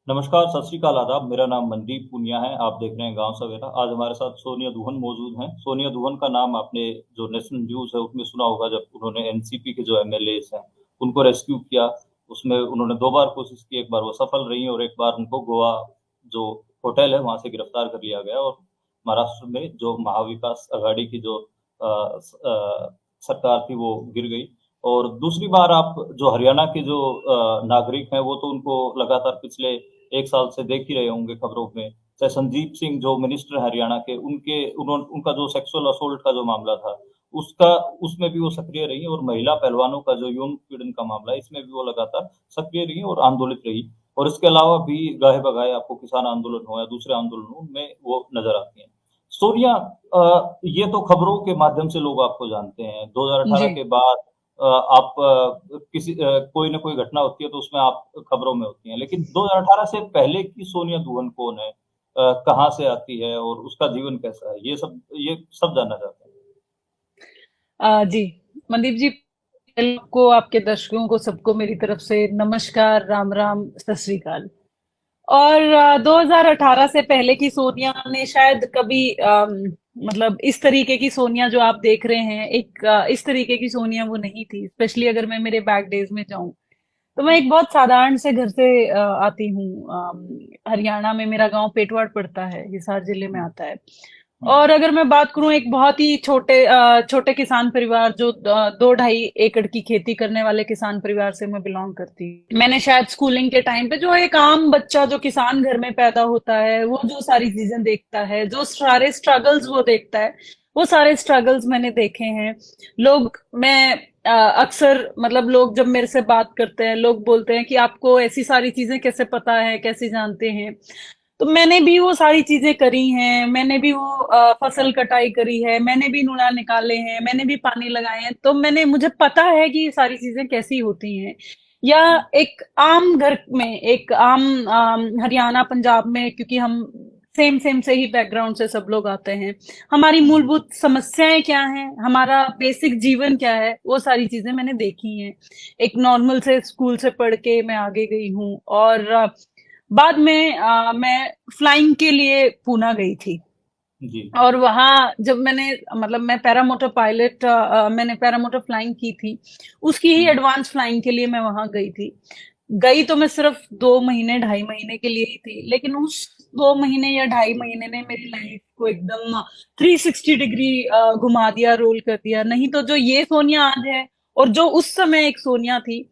नमस्कार, सत श्री अकाल, आदाब। मेरा नाम मनदीप पूनिया है। आप देख रहे हैं गांव सवेरा। आज हमारे साथ सोनिया दुहन मौजूद हैं। सोनिया दुहन का नाम आपने जो नेशनल न्यूज़ है उसमें सुना होगा, जब उन्होंने एनसीपी के जो एमएलएस हैं उनको रेस्क्यू किया। उसमें उन्होंने 2 बार कोशिश की, एक बार वो सफल रही और एक बार उनको गोवा जो होटल है वहाँ से गिरफ्तार कर लिया गया और महाराष्ट्र में जो महाविकास आघाड़ी की जो सरकार थी वो गिर गई। और दूसरी बार आप जो हरियाणा के जो नागरिक हैं वो तो उनको लगातार पिछले 1 साल से देख ही रहे होंगे खबरों में। चाहे संदीप सिंह जो मिनिस्टर हरियाणा के, उनका जो सेक्सुअल असोल्ट का जो मामला था उसका उसमें भी वो सक्रिय रही और महिला पहलवानों का जो यौन उत्पीड़न का मामला है इसमें भी वो लगातार सक्रिय रही और आंदोलित रही। और इसके अलावा भी गाहे बगाए आपको किसान आंदोलन हो या दूसरे आंदोलन हो, उनमें वो नजर आती हैं। सोनिया, ये तो खबरों के माध्यम से लोग आपको जानते हैं। 2018 जी। के बाद आप कोई ना कोई घटना होती है तो उसमें आप खबरों में होती हैं, लेकिन 2018 से पहले की सोनिया दुहन कौन है, कहाँ से आती है और उसका जीवन कैसा है, ये सब जानना चाहते हैं। जी, मनदीप जी, को आपके दर्शकों को सबको मेरी तरफ से नमस्कार, राम राम, सत श्री अकाल। और 2018 से पहले की सोनिया ने शायद कभी मतलब इस तरीके की सोनिया जो आप देख रहे हैं, एक इस तरीके की सोनिया वो नहीं थी। स्पेशली अगर मैं मेरे बैक डेज में जाऊं तो मैं एक बहुत साधारण से घर से आती हूँ। हरियाणा में मेरा गांव पेटवाड़ पड़ता है, हिसार जिले में आता है। हम्म। और अगर मैं बात करूं एक बहुत ही छोटे किसान परिवार, जो 2-2.5 एकड़ की खेती करने वाले किसान परिवार से मैं बिलोंग करती हूँ। मैंने शायद स्कूलिंग के टाइम पे, जो एक आम बच्चा जो किसान घर में पैदा होता है, वो जो सारी चीजें देखता है, जो सारे स्ट्रगल्स वो देखता है, वो सारे स्ट्रगल्स मैंने देखे हैं। मैं अक्सर, मतलब लोग जब मेरे से बात करते हैं, लोग बोलते हैं कि आपको ऐसी सारी चीजें कैसे पता है, कैसे जानते हैं। तो मैंने भी वो सारी चीजें करी हैं, मैंने भी वो फसल कटाई करी है, मैंने भी नूड़ा निकाले हैं, मैंने भी पानी लगाए हैं, तो मुझे पता है कि ये सारी चीजें कैसी होती हैं। या एक आम घर में, एक आम हरियाणा पंजाब में, क्योंकि हम सेम सेम से ही बैकग्राउंड से सब लोग आते हैं, हमारी हम्म। मूलभूत समस्याएं क्या हैं, हमारा बेसिक जीवन क्या है, वो सारी चीजें मैंने देखी हैं। एक नॉर्मल से स्कूल से पढ़ के मैं आगे गई हूँ। और बाद में मैं फ्लाइंग के लिए पूना गई थी। जी। और वहां जब मैंने, मतलब मैं पैरामोटर पायलट, मैंने पैरामोटर फ्लाइंग की थी, उसकी ही हम्म। एडवांस फ्लाइंग के लिए मैं वहां गई थी। गई तो मैं सिर्फ 2 महीने 2.5 महीने के लिए ही थी, लेकिन उस 2 महीने या 2.5 महीने ने मेरी लाइफ को एकदम 360 डिग्री घुमा दिया, रोल कर दिया। नहीं तो जो ये सोनिया आज है, और जो उस समय एक सोनिया थी,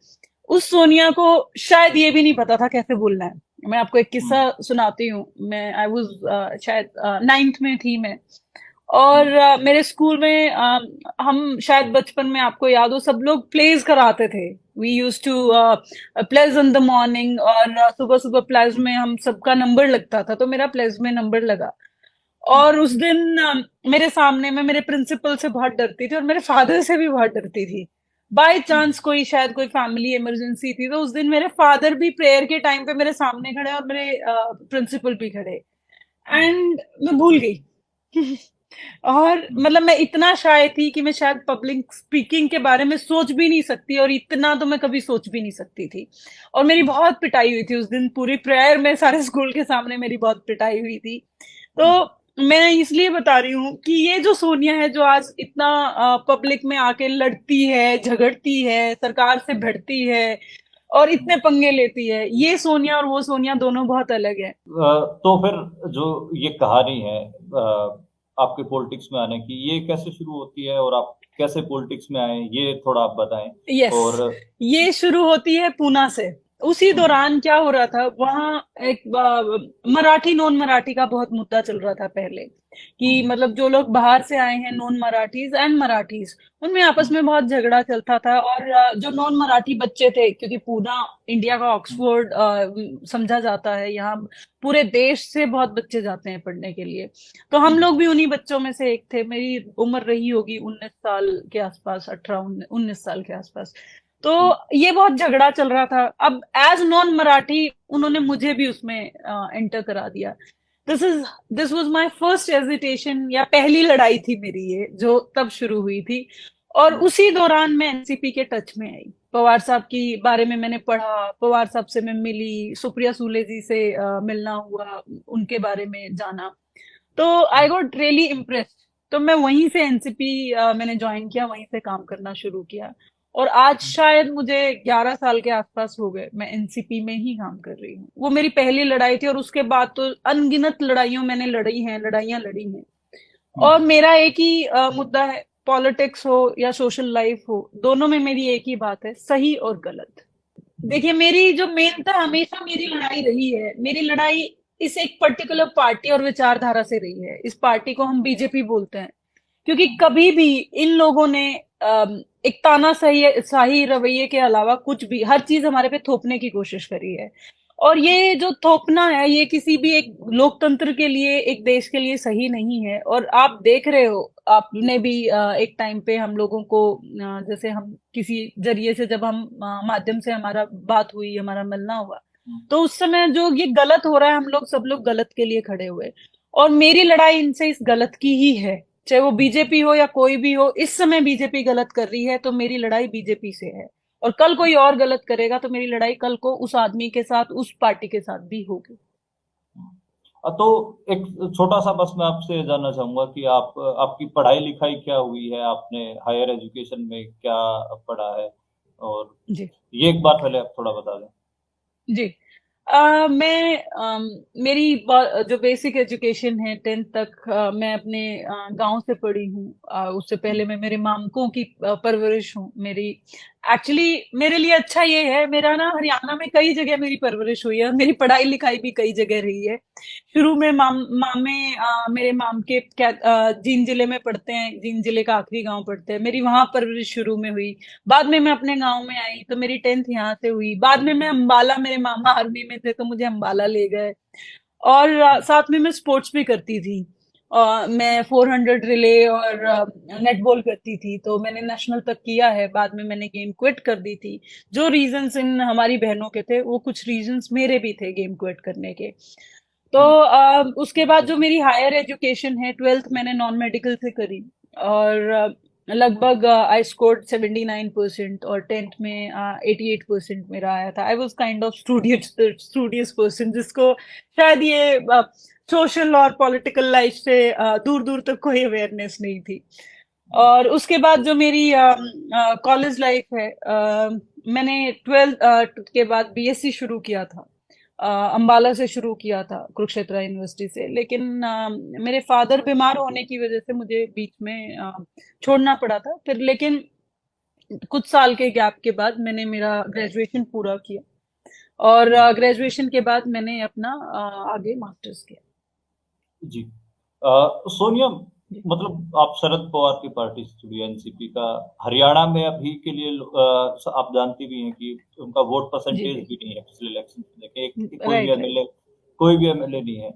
उस सोनिया को शायद ये भी नहीं पता था कैसे बोलना है। मैं आपको एक किस्सा हम्म। सुनाती हूँ। मैं आई वाज शायद 9th में थी मैं। और हम्म। मेरे स्कूल में हम शायद बचपन में, आपको याद हो, सब लोग प्लेज कराते थे। We use to pledge in the morning, और सुबह सुबह प्लेज में हम सबका नंबर लगता था, तो मेरा प्लेज में नंबर लगा। हम्म। और उस दिन मेरे सामने, मैं मेरे प्रिंसिपल से बहुत डरती थी और मेरे फादर से भी बहुत डरती थी। बाय हम्म। चांस कोई, शायद कोई फैमिली इमरजेंसी थी, तो उस दिन मेरे फादर भी प्रेयर के टाइम पे मेरे सामने खड़े और मेरे प्रिंसिपल भी खड़े। हम्म। एंड मैं भूल गई। और हम्म। मतलब मैं इतना शाय थी कि मैं शायद पब्लिक स्पीकिंग के बारे में सोच भी नहीं सकती, और इतना तो मैं कभी सोच भी नहीं सकती थी। और मेरी हम्म। बहुत पिटाई हुई थी उस दिन, पूरी प्रेयर में सारे स्कूल के सामने मेरी बहुत पिटाई हुई थी। तो हम्म। मैं इसलिए बता रही हूँ कि ये जो सोनिया है, जो आज इतना पब्लिक में आके लड़ती है, झगड़ती है, सरकार से भिड़ती है और इतने हम्म। पंगे लेती है, ये सोनिया और वो सोनिया दोनों बहुत अलग है। तो फिर जो ये कहानी है आपके पॉलिटिक्स में आने की, ये कैसे शुरू होती है और आप कैसे पॉलिटिक्स में आए, ये थोड़ा आप बताएं। यस, और ये शुरू होती है पूना से। उसी हम्म। दौरान क्या हो रहा था वहां, एक मराठी नॉन मराठी का बहुत मुद्दा चल रहा था पहले, कि हम्म। मतलब जो लोग बाहर से आए हैं, नॉन मराठीज एंड मराठीज, उनमें आपस हम्म। में बहुत झगड़ा चलता था। और जो नॉन मराठी बच्चे थे, क्योंकि पूना इंडिया का ऑक्सफोर्ड समझा जाता है, यहाँ पूरे देश से बहुत बच्चे जाते हैं पढ़ने के लिए, तो हम हम्म। लोग भी उन्हीं बच्चों में से एक थे। मेरी उम्र रही होगी 19 साल के आसपास, 18-19 साल के आसपास। तो हम्म। ये बहुत झगड़ा चल रहा था। अब एज नॉन मराठी उन्होंने मुझे भी उसमें एंटर करा दिया। This is this was my first hesitation, या पहली लड़ाई थी मेरी, ये जो तब शुरू हुई थी। और हम्म। उसी दौरान मैं एनसीपी के टच में आई। पवार साहब की बारे में मैंने पढ़ा, पवार साहब से मैं मिली, सुप्रिया सुले जी से मिलना हुआ, उनके बारे में जाना। तो आई गॉट रियली इम्प्रेस्ड। तो मैं वहीं से एनसीपी मैंने ज्वाइन किया, वहीं से काम करना शुरू किया। और आज शायद मुझे 11 साल के आसपास हो गए, मैं एनसीपी में ही काम कर रही हूँ। वो मेरी पहली लड़ाई थी, और उसके बाद तो अनगिनत लड़ाइयों मैंने लड़ी हैं, लड़ाइयां लड़ी हैं। और मेरा एक ही मुद्दा है, पॉलिटिक्स हो या सोशल लाइफ हो, दोनों में मेरी एक ही बात है, सही और गलत। देखिए, मेरी जो मेन था, हमेशा मेरी लड़ाई रही है, मेरी लड़ाई इस एक पर्टिकुलर पार्टी और विचारधारा से रही है। इस पार्टी को हम बीजेपी बोलते हैं, क्योंकि कभी भी इन लोगों ने एक तानाशाही रवैये के अलावा कुछ भी, हर चीज हमारे पे थोपने की कोशिश करी है। और ये जो थोपना है, ये किसी भी एक लोकतंत्र के लिए, एक देश के लिए सही नहीं है। और आप देख रहे हो, आपने भी एक टाइम पे हम लोगों को जैसे हम किसी जरिए से, जब हम माध्यम से हमारा बात हुई, हमारा मिलना हुआ, तो उस समय जो ये गलत हो रहा है, हम लोग सब लोग गलत के लिए खड़े हुए। और मेरी लड़ाई इनसे इस गलत की ही है, चाहे वो बीजेपी हो या कोई भी हो। इस समय बीजेपी गलत कर रही है, तो मेरी लड़ाई बीजेपी से है। और कल कोई और गलत करेगा, तो मेरी लड़ाई कल को उस आदमी के साथ, उस पार्टी के साथ भी होगी। तो एक छोटा सा बस मैं आपसे जानना चाहूंगा कि आप आपकी पढ़ाई लिखाई क्या हुई है, आपने हायर एजुकेशन में क्या पढ़ा है, और जी। ये एक बार पहले आप थोड़ा बता दें। जी। मैं मेरी जो बेसिक एजुकेशन है, 10th तक मैं अपने गांव से पढ़ी हूँ। उससे पहले मैं मेरे मामकों की परवरिश हूँ मेरी। एक्चुअली मेरे लिए अच्छा ये है, मेरा ना हरियाणा में कई जगह मेरी परवरिश हुई है, और मेरी पढ़ाई लिखाई भी कई जगह रही है। शुरू में मामे मेरे माम के जींद जिले में पढ़ते हैं, जींद जिले का आखिरी गांव पड़ते हैं, मेरी वहां परवरिश शुरू में हुई। बाद में मैं अपने गांव में आई, तो मेरी 10th यहाँ से हुई। बाद में मैं अम्बाला, मेरे मामा आर्मी में थे, तो मुझे अम्बाला ले गए। और साथ में मैं स्पोर्ट्स भी करती थी। मैं 400 रिले और नेटबॉल करती थी, तो मैंने नेशनल तक किया है। बाद में मैंने गेम क्विट कर दी थी। जो रीजंस इन हमारी बहनों के थे, वो कुछ रीजंस मेरे भी थे गेम क्विट करने के। तो उसके बाद जो मेरी हायर एजुकेशन है, 12th मैंने नॉन मेडिकल से करी। और लगभग आई स्कोर्ड 79%, और 10th में 88% मेरा आया था। I was kind of studious person, जिसको शायद ये सोशल और पॉलिटिकल लाइफ से दूर दूर तक कोई अवेयरनेस नहीं थी। और उसके बाद जो मेरी कॉलेज लाइफ है, मैंने 12th के बाद बीएससी शुरू किया था। अंबाला से शुरू किया था, कुरुक्षेत्र यूनिवर्सिटी से। लेकिन मेरे फादर बीमार होने की वजह से मुझे बीच में छोड़ना पड़ा था। फिर लेकिन कुछ साल के गैप के बाद मैंने मेरा ग्रेजुएशन पूरा किया। और ग्रेजुएशन के बाद मैंने अपना आगे मास्टर्स किया। जी। सोनिया, जी। मतलब आप शरद पवार की पार्टी से जुड़ी, एनसीपी का हरियाणा में अभी के लिए आप जानती भी हैं कि उनका वोट जी। परसेंटेज जी। भी नहीं है। पिछले इलेक्शन में देखें, एक राइट, राइट। कोई भी एमएलए नहीं है।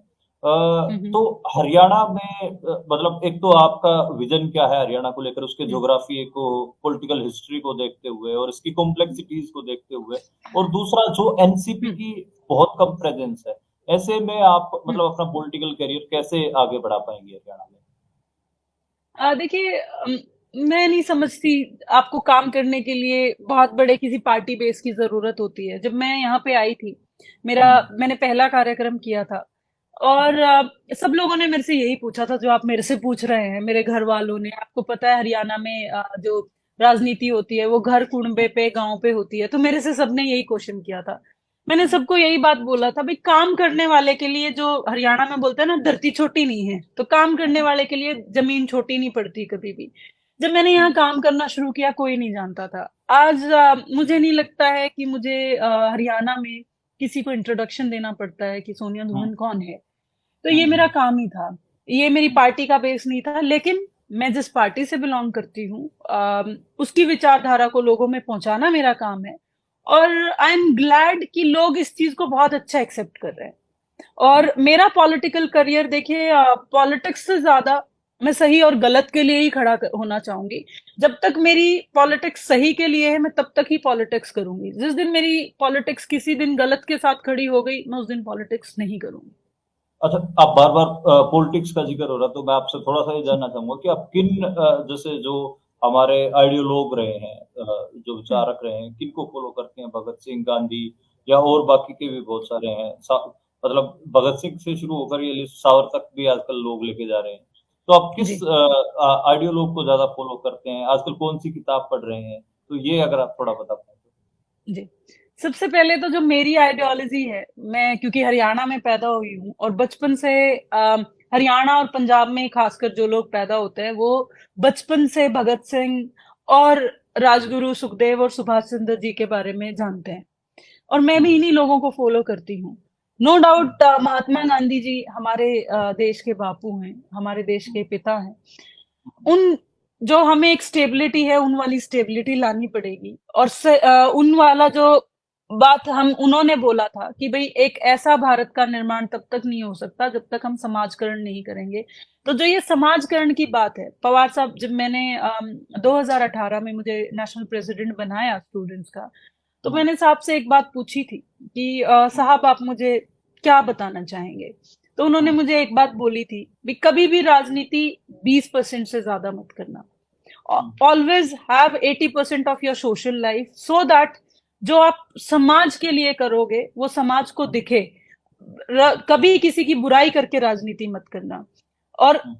हम्म। तो हरियाणा में मतलब एक तो आपका विजन क्या है हरियाणा को लेकर, उसके हम्म। ज्योग्राफी को, पॉलिटिकल हिस्ट्री को देखते हुए और इसकी कॉम्प्लेक्सिटीज को देखते हुए, और दूसरा जो एनसीपी हम्म। की बहुत कम प्रेजेंस है, ऐसे में आप हम्म। मतलब अपना पॉलिटिकल करियर कैसे आगे बढ़ा पाएंगे हरियाणा में? देखिए, मैं नहीं समझती आपको काम करने के लिए बहुत बड़े किसी पार्टी बेस की जरूरत होती है। जब मैं यहाँ पे आई थी, मैंने पहला कार्यक्रम किया था। और सब लोगों ने मेरे से यही पूछा था, जो आप मेरे से पूछ रहे हैं, मेरे घर वालों ने। आपको पता है, हरियाणा में जो राजनीति होती है, वो घर कुनबे पे, गांव पे होती है। तो मेरे से सबने यही क्वेश्चन किया था। मैंने सबको यही बात बोला था, भाई काम करने वाले के लिए, जो हरियाणा में बोलते हैं ना, धरती छोटी नहीं है, तो काम करने वाले के लिए जमीन छोटी नहीं पड़ती कभी भी। जब मैंने यहाँ काम करना शुरू किया, कोई नहीं जानता था। आज मुझे नहीं लगता है कि मुझे हरियाणा में किसी को इंट्रोडक्शन देना पड़ता है कि सोनिया हम्म। दुल्हन कौन है। तो ये हम्म। मेरा काम ही था। ये मेरी पार्टी का बेस नहीं था। लेकिन मैं जिस पार्टी से बिलोंग करती हूँ, उसकी विचारधारा को लोगों में पहुंचाना मेरा काम है। और आई एम ग्लैड कि लोग इस चीज को बहुत अच्छा एक्सेप्ट कर रहे हैं। और मेरा पॉलिटिकल करियर, देखिए, पॉलिटिक्स से ज्यादा मैं सही और गलत के लिए ही होना चाहूंगी। जब तक मेरी पॉलिटिक्स सही के लिए है, मैं तब तक ही पॉलिटिक्स करूंगी। जिस दिन मेरी पॉलिटिक्स किसी दिन गलत के साथ खड़ी हो गई, मैं उस दिन पॉलिटिक्स नहीं करूंगी। अच्छा, आप बार बार पॉलिटिक्स का जिक्र हो रहा, तो मैं आपसे थोड़ा सा ये जानना चाहूंगा कि आप किन जैसे जो हमारे आइडियोलॉग रहे हैं, जो विचारक रहे हैं, किनको फॉलो करते हैं? भगत सिंह, गांधी या और बाकी के भी बहुत सारे हैं। मतलब भगत सिंह से शुरू होकर ये लिस्ट सावर तक भी आजकल लोग लेके जा रहे हैं। तो आप किस जी आइडियोलॉग को ज्यादा फॉलो करते हैं? आजकल कौन सी किताब पढ़ रहे हैं? तो ये अगर आप थोड़ा बता पाए तो। जी। सबसे पहले तो जो मेरी आइडियोलॉजी है, मैं क्योंकि हरियाणा में पैदा हुई हूँ और बचपन से हरियाणा और पंजाब में खासकर जो लोग पैदा होते हैं वो बचपन से भगत सिंह और राजगुरु सुखदेव और सुभाष चंद्र जी के बारे में जानते हैं और मैं भी हम्म, इन्हीं लोगों को फॉलो करती हूँ। नो हम्म, डाउट महात्मा गांधी जी हमारे देश के बापू हैं, हमारे देश के पिता हैं। उन जो हमें एक स्टेबिलिटी है उन वाली स्टेबिलिटी लानी पड़ेगी और उन वाला जो बात हम उन्होंने बोला था कि भाई एक ऐसा भारत का निर्माण तब तक नहीं हो सकता जब तक हम समाजकरण नहीं करेंगे। तो जो ये समाजकरण की बात है, पवार साहब, जब मैंने 2018 में मुझे नेशनल प्रेसिडेंट बनाया स्टूडेंट्स का, तो हम्म, मैंने साहब से एक बात पूछी थी कि साहब आप मुझे क्या बताना चाहेंगे? तो उन्होंने हम्म, मुझे एक बात बोली थी भी कभी भी राजनीति 20% से ज्यादा मत करना। Hmm, always have 80% of your social life so that जो आप समाज के लिए करोगे वो समाज को दिखे। कभी किसी की बुराई करके राजनीति मत करना और हम्म,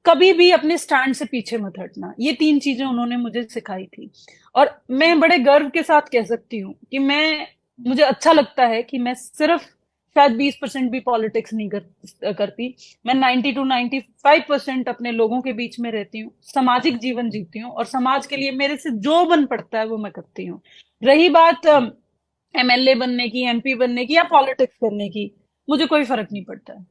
कभी भी अपने स्टैंड से पीछे मत हटना। ये 3 चीजें उन्होंने मुझे सिखाई थी और मैं बड़े गर्व के साथ कह सकती हूँ कि मुझे अच्छा लगता है कि मैं सिर्फ शायद 20% भी पॉलिटिक्स नहीं करती। मैं 90 टू 95% अपने लोगों के बीच में रहती हूँ, सामाजिक जीवन जीती हूँ और समाज के लिए मेरे से जो बन पड़ता है वो मैं करती हूँ। रही बात एमएलए बनने की, एमपी बनने की या पॉलिटिक्स करने की, मुझे कोई फर्क नहीं पड़ता है।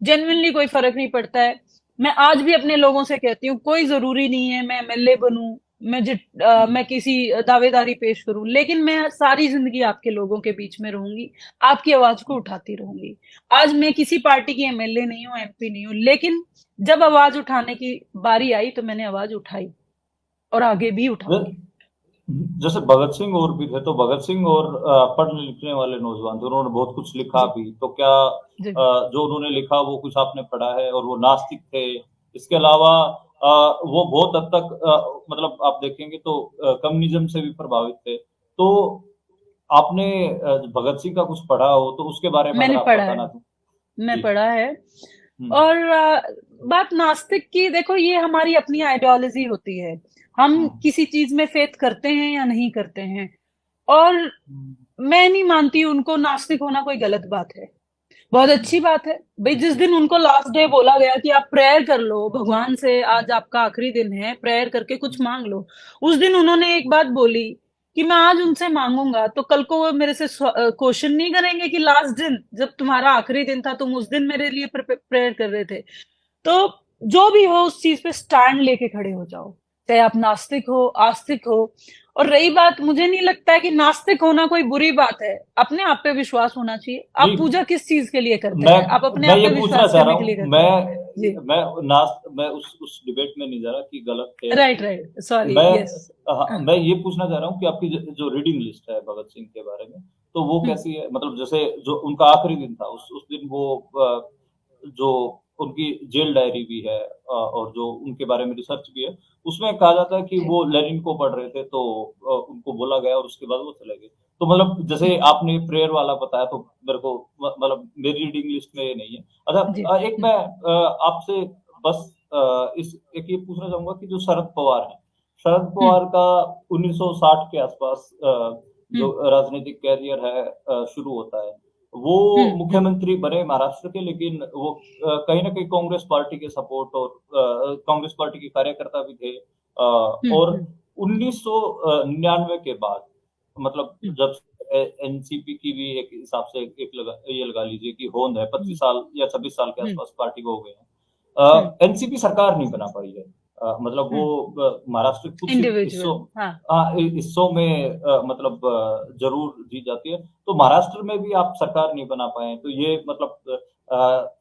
जेन्युइनली कोई फर्क नहीं पड़ता है। मैं आज भी अपने लोगों से कहती हूँ कोई जरूरी नहीं है मैं एमएलए बनूं, हम्म, मैं किसी दावेदारी पेश करूं, लेकिन मैं सारी जिंदगी आपके लोगों के बीच में रहूंगी, आपकी आवाज को उठाती रहूंगी। आज मैं किसी पार्टी की एमएलए नहीं हूँ, एमपी नहीं हूँ, लेकिन जब आवाज उठाने की बारी आई तो मैंने आवाज उठाई और आगे भी उठाऊंगी। हम्म। जैसे भगत सिंह और भी थे, तो भगत सिंह और पढ़ने लिखने वाले नौजवान थे, उन्होंने बहुत कुछ लिखा जी भी। तो क्या जी जो उन्होंने लिखा वो कुछ आपने पढ़ा है? और वो नास्तिक थे। इसके अलावा वो बहुत हद तक मतलब आप देखेंगे तो कम्युनिज्म से भी प्रभावित थे। तो आपने भगत सिंह का कुछ पढ़ा हो तो उसके बारे में अगर मैंने आप पढ़ा है, बताना तो। मैं जी। पढ़ा है। हम्म, और बात नास्तिक की, देखो ये हमारी अपनी आइडियोलॉजी होती है, हम हम्म, किसी चीज में फेथ करते हैं या नहीं करते हैं। और हम्म, मैं नहीं मानती उनको नास्तिक होना कोई गलत बात है, बहुत अच्छी बात है। भाई जिस दिन उनको लास्ट डे बोला गया कि आप प्रेयर कर लो भगवान से, आज आपका आखिरी दिन है, प्रेयर करके कुछ मांग लो, उस दिन उन्होंने एक बात बोली कि मैं आज उनसे मांगूंगा तो कल को वो मेरे से क्वेश्चन नहीं करेंगे कि लास्ट दिन जब तुम्हारा आखिरी दिन था तुम उस दिन मेरे लिए प्रेयर कर रहे थे। तो जो भी हो उस चीज पे स्टैंड लेके खड़े हो जाओ, चाहे आप नास्तिक हो आस्तिक हो। और रही बात, मुझे नहीं लगता है कि नास्तिक होना कोई बुरी बात है, अपने आप पे विश्वास होना चाहिए। जी। आप पूजा किस चीज के लिए करते मैं हैं? आप अपने मैं आप ये पे पूछना विश्वास चाह रहा करने के लिए हूँ। करते हैं। जी मैं उस डिबेट में नहीं जा रहा कि गलत है या राइट सही है। राइट, सॉरी, मैं यस। मैं ये पूछना चाह रहा हूँ कि आपकी जो रीडिंग लिस्ट है भगत सिंह के बारे में, तो वो हम्म कैसी है? मतलब जैसे जो उनका आखिरी दिन था, उस दिन वो जो उनकी जेल डायरी भी है, और जो उनके बारे में रिसर्च भी है, उसमें कहा जाता है कि जी वो लेनिन को पढ़ रहे थे, तो उनको बोला गया और उसके बाद वो चले गए। तो मतलब जैसे हम्म, आपने प्रेयर वाला बताया, तो मेरे को मतलब मेरी रीडिंग लिस्ट में ये नहीं है। अच्छा, जी एक मैं आपसे बस इस एक ये पूछना चाहूंगा कि जो शरद पवार है, शरद हम्म पवार का 1960 के आसपास जो हम्म राजनीतिक कैरियर है शुरू होता है। वो हम्म मुख्यमंत्री बने महाराष्ट्र के, लेकिन वो कहीं ना कहीं कांग्रेस पार्टी के सपोर्ट और कांग्रेस पार्टी के कार्यकर्ता भी थे। और हम्म 1999 के बाद, मतलब हम्म जब एनसीपी की भी एक हिसाब से ये लगा लीजिए कि होंद है, हम्म 25 साल या 26 साल के हम्म आसपास पार्टी को हो गए हम्म हैं। एनसीपी सरकार नहीं बना पाई है। मतलब वो महाराष्ट्र के कुछ इंडिविजुअल, हिस्सों, हाँ। हाँ, हिस्सों में मतलब जरूर जीत जाती है। तो महाराष्ट्र में भी आप सरकार नहीं बना पाए, तो ये मतलब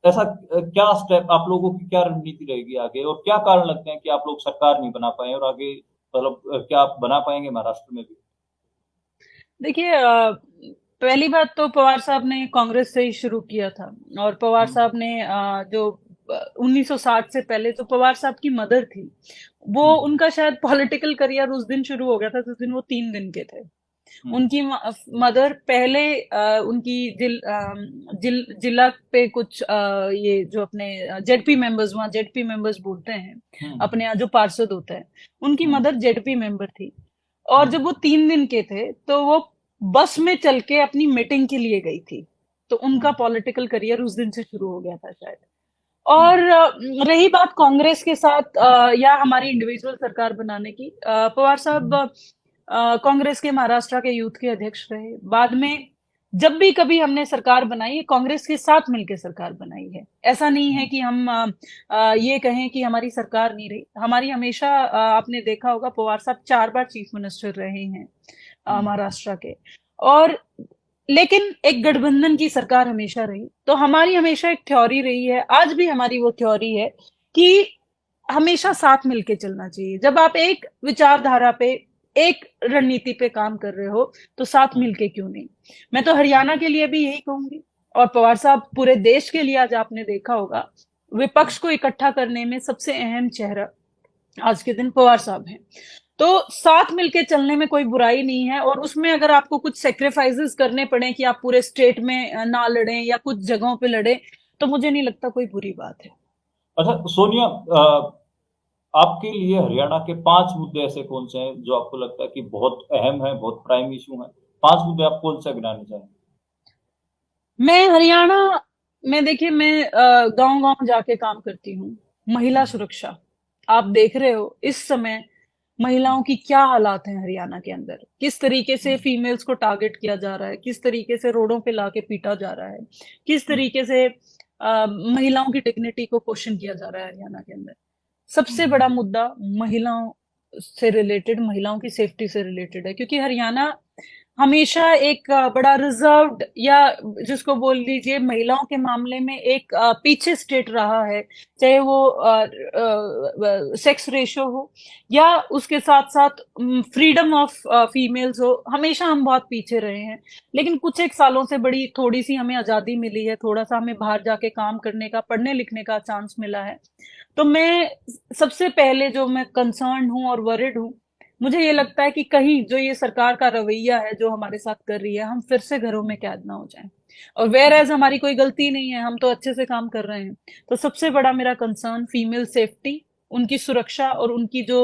ऐसा क्या स्टेप आप लोगों की, क्या रणनीति रहेगी आगे, और क्या कारण लगते हैं कि आप लोग सरकार नहीं बना पाए और आगे मतलब क्या आप बना पाएंगे महाराष्ट्र में भी? देखिए पहली बात तो पवार साहब ने कांग्रेस से ही शुरू किया था और पवार हम्म, साहब ने जो 1960 से पहले तो पवार साहब की मदर थी, वो हम्म, उनका शायद पॉलिटिकल करियर उस दिन शुरू हो गया था जिस दिन वो 3 दिन के थे। हम्म, उनकी मदर पहले उनकी जिला पे कुछ ये जो अपने जेडपी मेंबर्स, वहाँ जेडपी मेंबर्स बोलते हैं हम्म, अपने यहाँ जो पार्षद होते हैं, उनकी हम्म, मदर जेडपी मेंबर थी। और हम्म, जब वो 3 दिन के थे तो वो बस में चल के अपनी मीटिंग के लिए गई थी। तो उनका हम्म, पॉलिटिकल करियर उस दिन से शुरू हो गया था शायद। हम्म, और रही बात कांग्रेस के साथ या हमारी इंडिविजुअल सरकार बनाने की, पवार साहब कांग्रेस के महाराष्ट्र के यूथ के अध्यक्ष रहे। बाद में जब भी कभी हमने सरकार बनाई है, कांग्रेस के साथ मिलकर सरकार बनाई है। ऐसा नहीं है हम्म, कि हम ये कहें कि हमारी सरकार नहीं रही। हमारी हमेशा आपने देखा होगा पवार साहब 4 बार चीफ मिनिस्टर रहे हैं हम्म, महाराष्ट्र के। और लेकिन एक गठबंधन की सरकार हमेशा रही। तो हमारी हमेशा एक थ्योरी रही है, आज भी हमारी वो थ्योरी है कि हमेशा साथ मिलके चलना चाहिए। जब आप एक विचारधारा पे, एक रणनीति पे काम कर रहे हो, तो साथ हम्म, मिलके क्यों नहीं। मैं तो हरियाणा के लिए भी यही कहूंगी। और पवार साहब पूरे देश के लिए, आज आपने देखा होगा, विपक्ष को इकट्ठा करने में सबसे अहम चेहरा आज के दिन पवार साहब हैं। तो साथ मिलके चलने में कोई बुराई नहीं है। और उसमें अगर आपको कुछ सेक्रीफाइसेस करने पड़े कि आप पूरे स्टेट में ना लड़ें या कुछ जगहों पे लड़ें, तो मुझे नहीं लगता कोई बुरी बात है। अच्छा सोनिया, आपके लिए हरियाणा के 5 मुद्दे ऐसे कौन से हैं जो आपको लगता है कि बहुत अहम है, बहुत प्राइम इशू है? 5 मुद्दे आप कौन से गिनाने चाहेंगे? मैं हरियाणा में, देखिए, मैं गांव गांव जाके काम करती हूँ। महिला हम्म, सुरक्षा, आप देख रहे हो इस समय महिलाओं की क्या हालात हैं हरियाणा के अंदर। किस तरीके से हम्म, फीमेल्स को टारगेट किया जा रहा है, किस तरीके से रोडों पे लाके पीटा जा रहा है, किस हम्म, तरीके से महिलाओं की डिग्निटी को क्वेश्चन किया जा रहा है हरियाणा के अंदर। सबसे हम्म, बड़ा मुद्दा महिलाओं से रिलेटेड, महिलाओं की सेफ्टी से रिलेटेड है। क्योंकि हरियाणा हमेशा एक बड़ा रिजर्व्ड, या जिसको बोल लीजिए महिलाओं के मामले में एक पीछे स्टेट रहा है। चाहे वो सेक्स रेशो हो या उसके साथ साथ फ्रीडम ऑफ फीमेल्स हो, हमेशा हम बहुत पीछे रहे हैं। लेकिन कुछ एक सालों से बड़ी थोड़ी सी हमें आजादी मिली है, थोड़ा सा हमें बाहर जाके काम करने का, पढ़ने लिखने का चांस मिला है। तो मैं सबसे पहले जो मैं कंसर्न हूँ और वरिड हूँ, मुझे ये लगता है कि कहीं जो ये सरकार का रवैया है जो हमारे साथ कर रही है, हम फिर से घरों में कैद ना हो जाएं। और वेयर एज हमारी कोई गलती नहीं है, हम तो अच्छे से काम कर रहे हैं। तो सबसे बड़ा मेरा कंसर्न फीमेल सेफ्टी, उनकी सुरक्षा और उनकी जो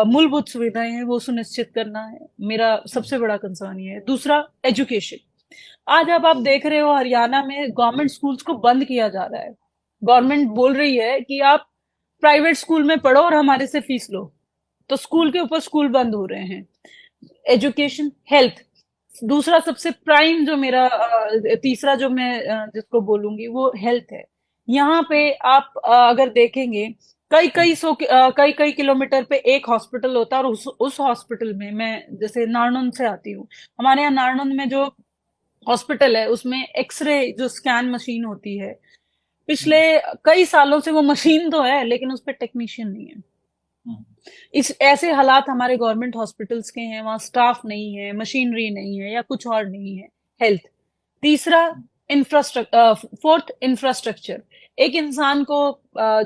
मूलभूत सुविधाएं हैं वो सुनिश्चित करना है। मेरा सबसे बड़ा कंसर्न ये है। दूसरा, एजुकेशन। आज अब आप देख रहे हो हरियाणा में गवर्नमेंट स्कूल्स को बंद किया जा रहा है। गवर्नमेंट बोल रही है कि आप प्राइवेट स्कूल में पढ़ो और हमारे से फीस लो। तो स्कूल के ऊपर स्कूल बंद हो रहे हैं। Education, health. दूसरा सबसे प्राइम जो मेरा तीसरा जो मैं जिसको बोलूंगी वो हेल्थ है। यहाँ पे आप अगर देखेंगे, कई कई किलोमीटर पे एक हॉस्पिटल होता है। और उस हॉस्पिटल में, मैं जैसे नारनौल से आती हूँ, हमारे यहाँ नारनौल में जो हॉस्पिटल है उसमें एक्सरे जो स्कैन मशीन होती है, पिछले हम्म, कई सालों से वो मशीन तो है लेकिन उस पर टेक्नीशियन नहीं है। हम्म, इस ऐसे हालात हमारे गवर्नमेंट हॉस्पिटल्स के हैं, वहाँ स्टाफ नहीं है, मशीनरी नहीं है या कुछ और नहीं है। हेल्थ। तीसरा, इंफ्रास्ट्रक्चर। Fourth, infrastructure. एक इंसान को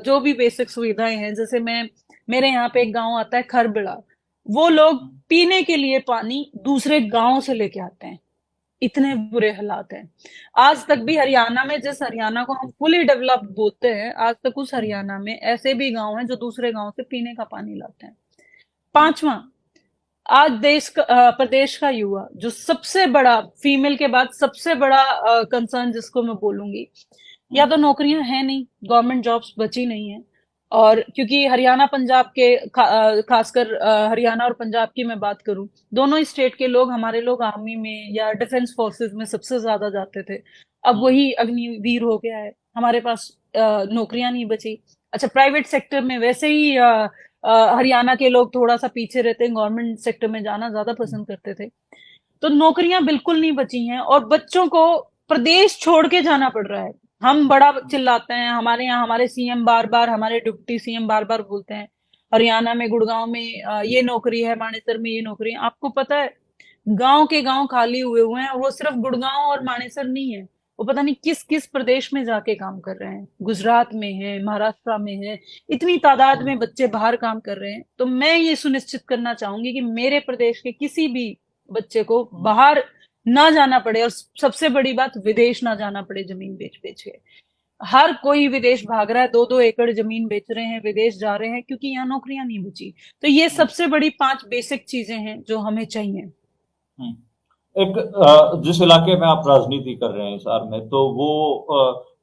जो भी बेसिक सुविधाएं हैं, जैसे मेरे यहाँ पे एक गांव आता है खरबड़ा, वो लोग हम्म, पीने के लिए पानी दूसरे गांव से लेके आते हैं। इतने बुरे हालात हैं। आज तक भी हरियाणा में, जिस हरियाणा को हम फुली डेवलप्ड बोलते हैं, आज तक उस हम्म, हरियाणा में ऐसे भी गांव हैं जो दूसरे गांव से पीने का पानी लाते हैं। हम्म, पांचवा, आज प्रदेश का युवा जो सबसे बड़ा, फीमेल के बाद सबसे बड़ा कंसर्न जिसको मैं बोलूंगी, या हम्म, तो नौकरियां हैं नहीं, गवर्नमेंट जॉब्स बची नहीं है। और क्योंकि हरियाणा पंजाब के खासकर हरियाणा और पंजाब की मैं बात करूं, दोनों ही स्टेट के लोग, हमारे लोग आर्मी में या डिफेंस फोर्सेस में सबसे ज्यादा जाते थे। अब हम्म, वही अग्निवीर हो गया है, हमारे पास नौकरियां नहीं बची। अच्छा, प्राइवेट सेक्टर में वैसे ही हरियाणा के लोग थोड़ा सा पीछे रहते हैं, गवर्नमेंट सेक्टर में जाना ज्यादा हम्म, पसंद करते थे। तो नौकरियां बिल्कुल नहीं बची हैं और बच्चों को प्रदेश छोड़ के जाना पड़ रहा है। हम बड़ा चिल्लाते हैं, हमारे यहाँ हमारे सीएम बार बार, हमारे डिप्टी सीएम बार बार बोलते हैं हरियाणा में गुड़गांव में ये नौकरी है, मानेसर में ये नौकरी है। आपको पता है गांव के गांव खाली हुए हुए हैं, और वो सिर्फ गुड़गांव और मानेसर नहीं है, वो पता नहीं किस किस प्रदेश में जाके काम कर रहे हैं, गुजरात में है, महाराष्ट्र में है, इतनी तादाद में बच्चे बाहर काम कर रहे हैं। तो मैं ये सुनिश्चित करना चाहूंगी कि मेरे प्रदेश के किसी भी बच्चे को बाहर ना जाना पड़े, और सबसे बड़ी बात विदेश ना जाना पड़े जमीन बेच बेच के। हर कोई विदेश भाग रहा है, 2-2 एकड़ जमीन बेच रहे हैं, विदेश जा रहे हैं, क्योंकि यहाँ नौकरियां नहीं बची। तो ये सबसे बड़ी 5 बेसिक चीजें हैं जो हमें चाहिए। एक जिस इलाके में आप राजनीति कर रहे हैं सर में, तो वो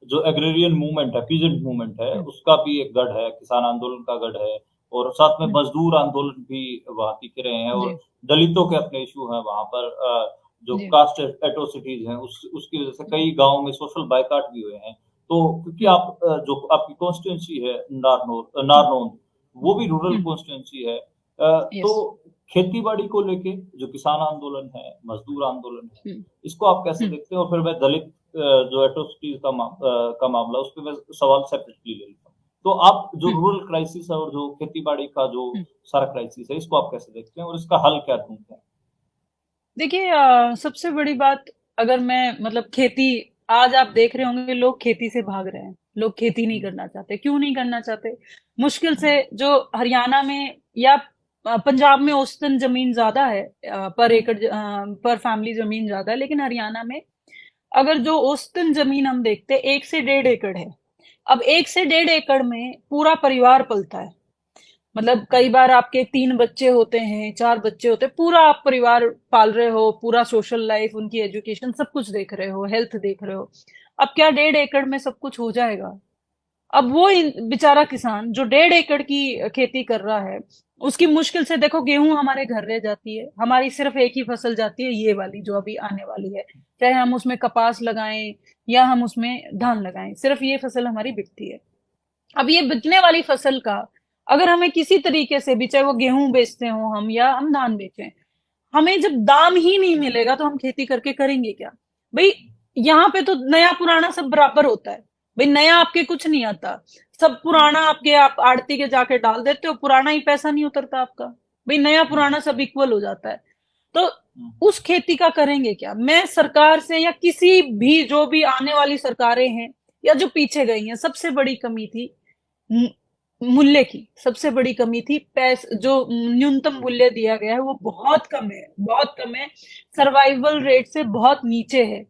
जो एग्रेरियन मूवमेंट है, पीजेंट मूवमेंट है, उसका भी एक गढ़ है, किसान आंदोलन का गढ़ है, और साथ में मजदूर आंदोलन भी वहां दिख रहे हैं, और दलितों के अपने इशू हैं वहां पर, जो कास्ट एट्रोसिटीज हैं उसकी वजह से कई गांव में सोशल बाइकाट भी हुए हैं। तो क्योंकि आप जो आपकी कॉन्स्टिट्यूंसी है नारनौंद, वो भी रूरल कॉन्स्टिट्यूंसी है, तो खेती बाड़ी को लेके जो किसान आंदोलन है, मजदूर आंदोलन है, इसको आप कैसे देखते हैं? और फिर मैं दलित जो एट्रोसिटीज का मामला, उस पर मैं सवाल सेपरेटली ले लेता हूँ। तो आप जो रूरल क्राइसिस है और जो खेती बाड़ी का जो सारा क्राइसिस है, इसको आप कैसे देखते हैं और इसका हल क्या ढूंढते हैं? देखिए, सबसे बड़ी बात, अगर मैं मतलब खेती, आज आप देख रहे होंगे लोग खेती से भाग रहे हैं, लोग खेती नहीं करना चाहते। क्यों नहीं करना चाहते? मुश्किल से, जो हरियाणा में या पंजाब में औसतन जमीन ज्यादा है, पर एकड़ पर फैमिली जमीन ज्यादा है, लेकिन हरियाणा में अगर जो औसतन जमीन हम देखते हैं 1 से 1.5 एकड़ है। अब 1 से 1.5 एकड़ में पूरा परिवार पलता है। मतलब कई बार आपके 3 बच्चे होते हैं, 4 बच्चे होते हैं, पूरा आप परिवार पाल रहे हो, पूरा सोशल लाइफ, उनकी एजुकेशन, सब कुछ देख रहे हो, हेल्थ देख रहे हो। अब क्या 1.5 एकड़ में सब कुछ हो जाएगा? अब वो बेचारा किसान जो 1.5 एकड़ की खेती कर रहा है, उसकी मुश्किल से, देखो गेहूं हमारे घर रह जाती है, हमारी सिर्फ एक ही फसल जाती है, ये वाली जो अभी आने वाली है, चाहे हम उसमें कपास लगाएं या हम उसमें धान लगाएं, सिर्फ ये फसल हमारी बिकती है। अब ये बिकने वाली फसल का अगर हमें किसी तरीके से भी, चाहे वो गेहूं बेचते हो हम या हम धान बेचें, हमें जब दाम ही नहीं मिलेगा तो हम खेती करके करेंगे क्या? भाई, यहाँ पे तो नया पुराना सब बराबर होता है। भाई, नया आपके कुछ नहीं आता, सब पुराना आपके, आप आड़ती के जाके डाल देते हो, पुराना ही पैसा नहीं उतरता आपका। भाई, नया पुराना सब इक्वल हो जाता है। तो उस खेती का करेंगे क्या? मैं सरकार से, या किसी भी, जो भी आने वाली सरकारें हैं या जो पीछे गई हैं, सबसे बड़ी कमी थी मूल्य की, सबसे बड़ी कमी थी जो न्यूनतम मूल्य दिया गया है वो बहुत कम है, बहुत कम है, सर्वाइवल रेट से बहुत नीचे है।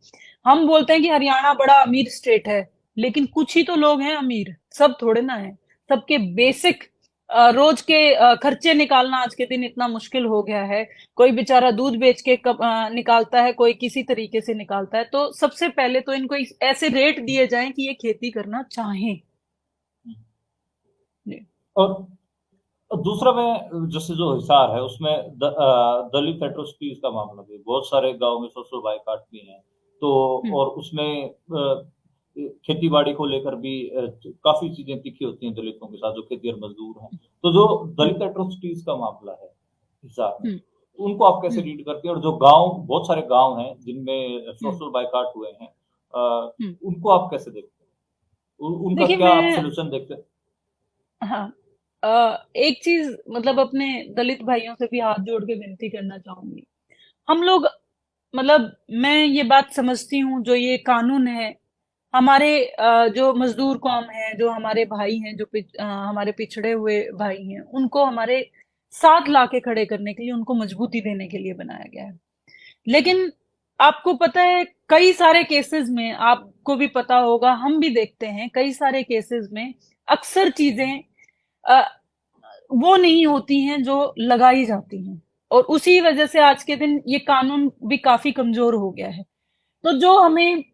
हम बोलते हैं कि हरियाणा बड़ा अमीर स्टेट है, लेकिन कुछ ही तो लोग हैं अमीर, सब थोड़े ना है। सबके बेसिक रोज के खर्चे निकालना आज के दिन इतना मुश्किल हो गया है। कोई बेचारा दूध बेच के निकालता है, कोई किसी तरीके से निकालता है। तो सबसे पहले तो इनको ऐसे रेट दिए जाएं कि ये खेती करना चाहें। और दूसरा, मैं जैसे जो हिसार है उसमें दलित एट्रोसिटीज का मामला भी, बहुत सारे गांव में सोशल बाइकाट भी हैं, तो और उसमें खेती बाड़ी को लेकर भी काफी चीजें तीखी होती हैं दलितों के साथ, जो खेती और मजदूर हैं। तो जो दलित एट्रोसिटीज का मामला है हिसार में, उनको आप कैसे रीड करते हैं? और जो गांव, बहुत सारे गांव हैं जिनमें सोशल बाइकाट हुए हैं, उनको आप कैसे देखते हैं? उनका क्या आप सोल्यूशन देखते हैं? हाँ, एक चीज, मतलब अपने दलित भाइयों से भी हाथ जोड़ के विनती करना चाहूंगी। हम लोग, मतलब मैं ये बात समझती हूँ, जो ये कानून है, हमारे जो मजदूर कौम है, जो हमारे भाई हैं, जो हमारे पिछड़े हुए भाई हैं, उनको हमारे साथ लाके खड़े करने के लिए, उनको मजबूती देने के लिए बनाया गया है। लेकिन आपको पता है, कई सारे केसेस में, आपको भी पता होगा, हम भी देखते हैं, कई सारे केसेस में अक्सर चीजें वो नहीं होती हैं जो लगाई जाती हैं, और उसी वजह से आज के दिन ये कानून भी काफी कमजोर हो गया है। तो जो हमें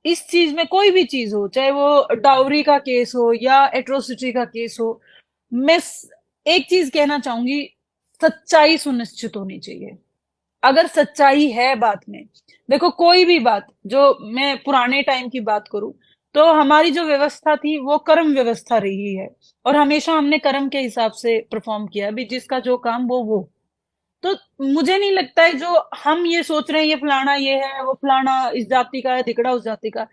इस चीज में, कोई भी चीज हो, चाहे वो डाउरी का केस हो या एट्रोसिटी का केस हो, मैं एक चीज कहना चाहूंगी, सच्चाई सुनिश्चित होनी चाहिए। अगर सच्चाई है बात में, देखो कोई भी बात, जो मैं पुराने टाइम की बात करूं, तो हमारी जो व्यवस्था थी वो कर्म व्यवस्था रही है, और हमेशा हमने कर्म के हिसाब से परफॉर्म किया है, भी जिसका जो काम वो। तो मुझे नहीं लगता है, जो हम ये सोच रहे हैं ये फलाना ये है, वो फलाना इस जाति का है, धिकड़ा उस जाति का,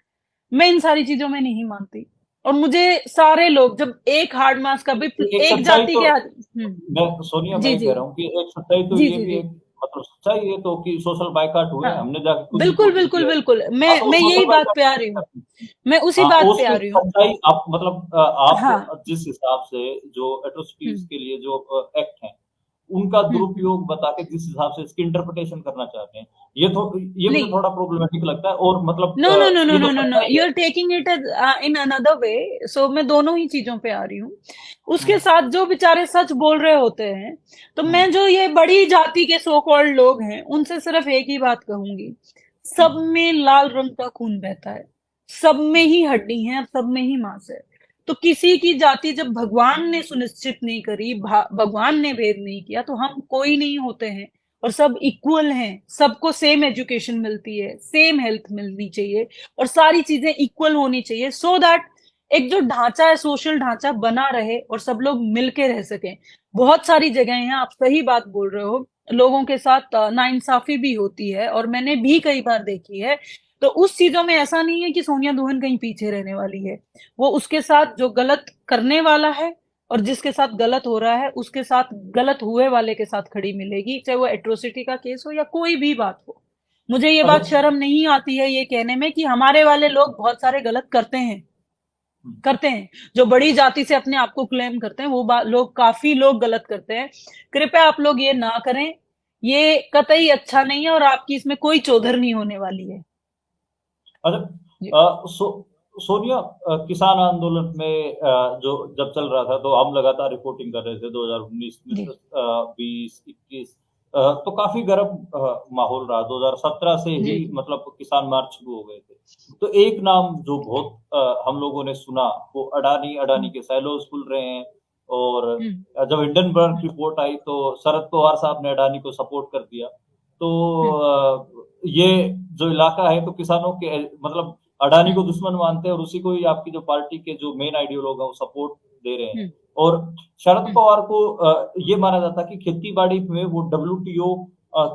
मैं इन सारी चीजों में नहीं मानती। और मुझे सारे लोग, जब एक हार्ड मास का भी, एक जाति के मैं सोनिया, मैं कह रहा हूँ कि एक सच्चाई तो ये भी है मतलब सच्चाई है तो कि सोशल बाइकआउट हुए हैं, हाँ, हमने जाके खुद बिल्कुल, रिपोर्टिंग बिल्कुल, किया है। बिल्कुल। हाँ, मैं तो यही सोशल बात पे आ बाइकआउट रही हूँ। मैं उसी हाँ, बात पे आ उसकी रही हूँ। सच्चाई आप मतलब हाँ। आप जिस हिसाब से जो एट्रोसिटीज़ हुँ, के लिए जो एक्ट हैं, उनका हुँ, हुँ। दुरुपयोग बता के जिस हिसाब से इसकी इंटरप्रिटेशन करना चाहते हैं, ये मुझे नहीं, थोड़ा प्रॉब्लमैटिक लगता है और मतलब नो, नो, नो, नो, ये जो नो, नो, नो, सच्चाई यू है। Are taking it in another way. So मैं दोनों ही चीज़ों पे आ रही हूँ। उसके हुँ, साथ जो बेचारे सच बोल रहे होते हैं, तो हुँ, मैं जो ये बड़ी जाति के सो कॉल्ड लोग हैं, उनसे सिर्फ एक ही बात कहूँगी, हुँ, सब में लाल रंग का खून बहता है, सब में ही हड्डी है, सब में ही मांस है। तो किसी की जाति जब भगवान ने सुनिश्चित नहीं करी, भगवान ने भेद नहीं किया, तो हम कोई नहीं होते हैं और सब इक्वल हैं। सबको सेम एजुकेशन मिलती है, सेम हेल्थ मिलनी चाहिए और सारी चीजें इक्वल होनी चाहिए, सो दैट एक जो ढांचा है, सोशल ढांचा बना रहे और सब लोग मिलके रह सकें। बहुत सारी जगह हैं, आप सही बात बोल रहे हो, लोगों के साथ नाइंसाफी भी होती है और मैंने भी कई बार देखी है। तो उस चीजों में ऐसा नहीं है कि सोनिया दुल्हन कहीं पीछे रहने वाली है। वो उसके साथ जो गलत करने वाला है और जिसके साथ गलत हो रहा है, उसके साथ गलत हुए वाले के साथ खड़ी मिलेगी, चाहे वो एट्रोसिटी का केस हो या कोई भी बात हो। मुझे ये बात अच्छा शर्म नहीं आती है ये कहने में कि हमारे वाले लोग बहुत सारे गलत करते हैं। हुँ, करते हैं, जो बड़ी जाति से अपने आप को क्लेम करते हैं, वो लोग, काफी लोग गलत करते हैं। कृपया आप लोग ये ना करें, ये कतई अच्छा नहीं है और आपकी इसमें कोई चौधर नहीं होने वाली है। अच्छा जी। सोनिया किसान आंदोलन में जो जब चल रहा था तो हम लगातार रिपोर्टिंग कर रहे थे 2019 में जी। 20 21 तो काफी गर्म माहौल रहा 2017 से ही जी। मतलब किसान मार्च शुरू हो गए थे तो एक नाम जो बहुत हम लोगों ने सुना वो अडानी अडानी हम्म, के सैलोज खुल रहे हैं और हम्म, जब हिंडनबर्ग रिपोर्ट आई तो शरद पवार साहब ने अडानी को सपोर्ट कर दिया तो हम्म, ये जो इलाका है तो किसानों के मतलब अडानी को दुश्मन मानते हैं और उसी को ही आपकी जो पार्टी के जो मेन आइडियोलॉग है वो सपोर्ट दे रहे हैं हम्म, और शरद हम्म, पवार को ये माना जाता है कि खेती बाड़ी में वो डब्ल्यूटीओ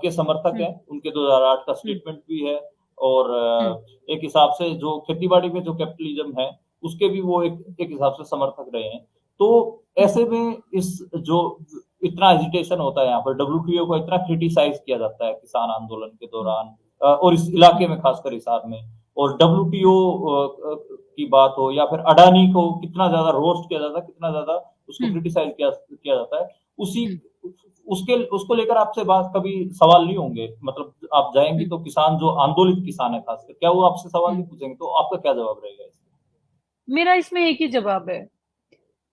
के समर्थक हम्म, हैं उनके 2008 का हम्म, स्टेटमेंट भी है और हम्म, एक हिसाब से जो खेती बाड़ी में जो कैपिटलिज्म है उसके भी वो एक हिसाब से समर्थक रहे हैं तो हम्म, ऐसे में इस जो इतना एजिटेशन होता है यहाँ पर डब्ल्यूटीओ को इतना क्रिटिसाइज किया जाता है किसान आंदोलन के हम्म, दौरान और इस इलाके हम्म, में खासकर हिसार में और डब्ल्यूटीओ हम्म, की बात हो या फिर अडानी को कितना ज्यादा रोस्ट किया जाता है कितना ज्यादा उसको हम्म, क्रिटिसाइज किया जाता है उसी हम्म, उसके उसको लेकर आपसे बात कभी सवाल नहीं होंगे मतलब आप जाएंगी हम्म, तो किसान जो आंदोलित किसान है खासकर क्या वो आपसे सवाल नहीं हम्म। पूछेंगे तो आपका क्या जवाब रहेगा इसमें मेरा इसमें एक ही जवाब है।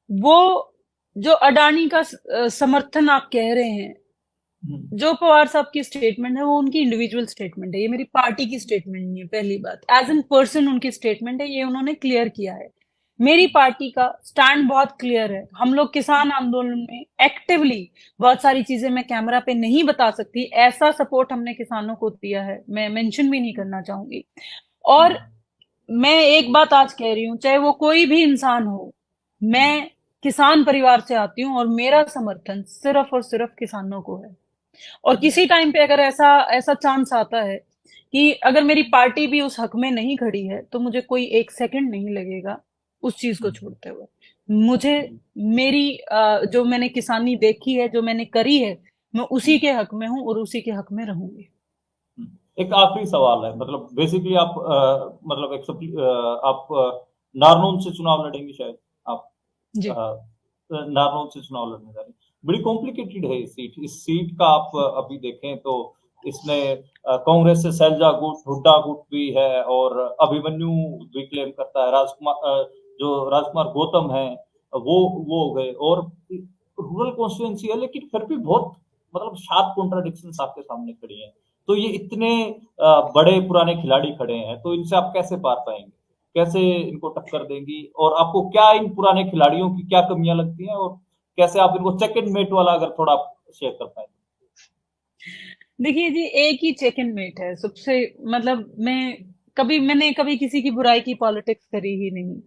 वो जो अडानी का समर्थन आप कह रहे हैं, हम्म, जो पवार साहब की स्टेटमेंट है वो उनकी इंडिविजुअल स्टेटमेंट है, ये मेरी पार्टी की स्टेटमेंट नहीं है। पहली बात, एज एन पर्सन उनकी स्टेटमेंट है, ये उन्होंने क्लियर किया है। मेरी पार्टी का स्टैंड बहुत क्लियर है। हम लोग किसान आंदोलन में एक्टिवली, बहुत सारी चीजें मैं कैमरा पे नहीं बता सकती, ऐसा सपोर्ट हमने किसानों को दिया है, मैं मेंशन भी नहीं करना चाहूंगी। और मैं एक बात आज कह रही हूं, चाहे वो कोई भी इंसान हो, मैं किसान परिवार से आती हूँ और मेरा समर्थन सिर्फ और सिर्फ किसानों को है। और किसी टाइम पे अगर ऐसा ऐसा चांस आता है कि अगर मेरी पार्टी भी उस हक में नहीं खड़ी है, तो मुझे कोई एक सेकंड नहीं लगेगा उस चीज को छोड़ते हुए। मुझे, मेरी जो मैंने किसानी देखी है, जो मैंने करी है, मैं उसी के हक में हूँ और उसी के हक में रहूंगी। एक आखिरी सवाल है मतलब बेसिकली आप मतलब आप नारनौल से चुनाव लड़ेंगे शायद आप जी। नारनौल से चुनाव लड़ने जा रहे हैं बड़ी कॉम्प्लिकेटेड है इस सीट का आप अभी देखें तो इसमें कांग्रेस से शैलजा गुट हुड्डा गुट भी है और अभिमन्यु भी क्लेम करता है जो राजकुमार गौतम है वो हो गए और रूरल कॉन्स्टिट्यूएंसी है लेकिन फिर भी बहुत मतलब शार्प कॉन्ट्राडिक्शन आपके सामने खड़ी है तो ये इतने बड़े पुराने खिलाड़ी खड़े हैं तो इनसे आप कैसे पार पाएंगे कैसे इनको टक्कर देंगी और आपको क्या इन पुराने खिलाड़ियों की क्या कमियां लगती हैं और कैसे आप इनको चेक एंड मेट वाला अगर थोड़ा शेयर कर पाएंगे देखिए जी, एक ही चेक एंड मेट है सबसे, मतलब मैंने कभी किसी की बुराई की पॉलिटिक्स करी ही नहीं। हम्म,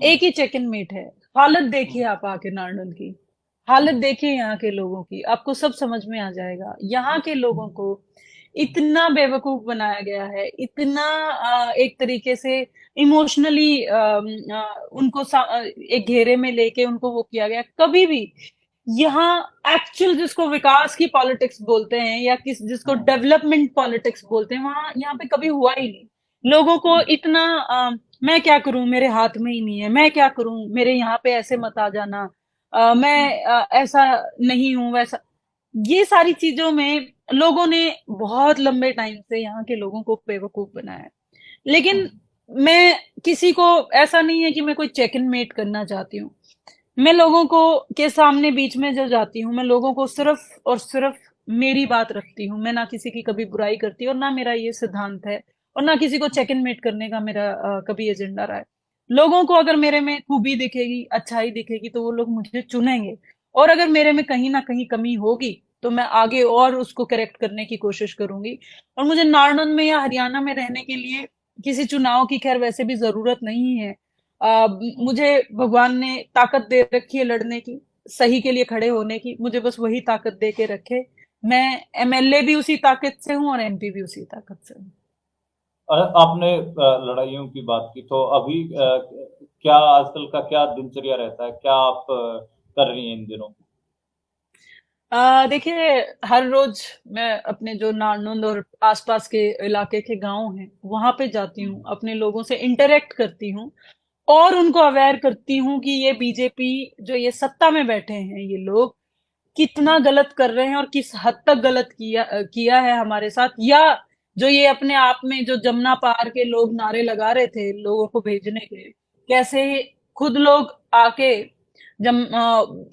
एक ही चेक एंड मेट है। हालत देखिए हम्म, आप आके नारनौल की, हालत हम्म, देखिए यहाँ के लोगों की, आपको सब समझ में आ जाएगा। यहाँ के लोगों को इतना बेवकूफ बनाया गया है, इतना एक तरीके से इमोशनली उनको एक घेरे में लेके उनको वो किया गया। कभी भी यहाँ एक्चुअल जिसको विकास की पॉलिटिक्स बोलते हैं या जिसको हम्म, डेवलपमेंट पॉलिटिक्स बोलते हैं, वहां यहाँ पे कभी हुआ ही नहीं। लोगों को हम्म, इतना मैं क्या करूं, मेरे हाथ में ही नहीं है, मैं क्या करूं, मेरे यहाँ पे ऐसे मत आ जाना, हम्म, मैं ऐसा नहीं हूं वैसा, ये सारी चीजों में लोगों ने बहुत लंबे टाइम से यहाँ के लोगों को बेवकूफ बनाया है। लेकिन हम्म, मैं किसी को, ऐसा नहीं है कि मैं कोई चेक इन मेट करना चाहती हूँ। मैं लोगों को के सामने बीच में जो जाती हूँ, मैं लोगों को सिर्फ और सिर्फ मेरी बात रखती हूँ। मैं ना किसी की कभी बुराई करती, और ना मेरा ये सिद्धांत है, और ना किसी को चेक इन मेट करने का मेरा कभी एजेंडा रहा है। लोगों को अगर मेरे में खूबी दिखेगी, अच्छाई दिखेगी, तो वो लोग मुझे चुनेंगे। और अगर मेरे में कहीं ना कहीं कमी होगी, तो मैं आगे और उसको करेक्ट करने की कोशिश करूंगी। और मुझे नारनौंद में या हरियाणा में रहने के लिए किसी चुनाव की खैर वैसे भी जरूरत नहीं है। मुझे भगवान ने ताकत दे रखी है लड़ने की, सही के लिए खड़े होने की। मुझे बस वही ताकत दे के रखे। मैं एमएलए भी उसी ताकत से हूँ और एमपी भी उसी ताकत से हूँ। आपने लड़ाइयों की बात की, तो अभी क्या आजकल का क्या दिनचर्या रहता है, क्या आप कर रही हैं इन दिनों? देखिए, हर रोज मैं अपने जो नारनौंद और आसपास के इलाके के गांव हैं वहां पे जाती हूँ, हम्म, अपने लोगों से इंटरेक्ट करती हूँ, और उनको अवेयर करती हूँ कि ये बीजेपी, जो ये सत्ता में बैठे हैं ये लोग, कितना गलत कर रहे हैं और किस हद तक गलत किया है हमारे साथ। या जो ये अपने आप में जो जमुना पार के लोग नारे लगा रहे थे लोगों को भेजने के, कैसे खुद लोग आके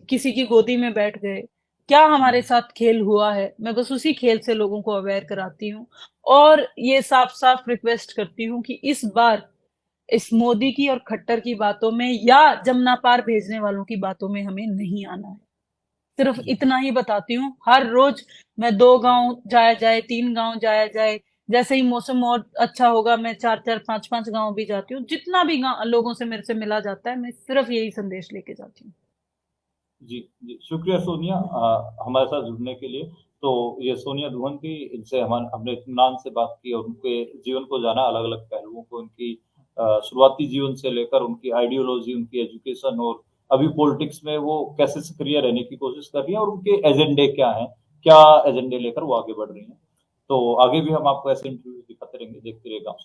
किसी की गोदी में बैठ गए, क्या हमारे हम्म, साथ खेल हुआ है। मैं बस उसी खेल से लोगों को अवेयर कराती हूँ, और ये साफ साफ रिक्वेस्ट करती हूँ कि इस बार इस मोदी की और खट्टर की बातों में या जमुना पार भेजने वालों की बातों में हमें नहीं आना है। सिर्फ जी, इतना ही बताती हूँ। हर रोज मैं 2 गांव जाया जाए, 3 गांव जाया जाए, जैसे ही मौसम और अच्छा होगा मैं 4-4, 5-5 गांव भी जाती हूँ। जितना भी गांव लोगों से मेरे से मिला जाता है, मैं सिर्फ यही संदेश लेके जाती हूँ। जी, जी, शुक्रिया सोनिया हमारे साथ जुड़ने के लिए। तो ये सोनिया दुहन थी, इनसे हमने इत्मीनान से बात की और उनके जीवन को जाना, अलग-अलग पहलुओं को, उनकी शुरुआती जीवन से लेकर उनकी आइडियोलॉजी, उनकी एजुकेशन और अभी पॉलिटिक्स में वो कैसे सक्रिय रहने की कोशिश कर रही हैं और उनके एजेंडे क्या हैं, क्या एजेंडे लेकर वो आगे बढ़ रही हैं। तो आगे भी हम आपको ऐसे इंटरव्यू दिखाते रहेंगे, देखते रहिएगा।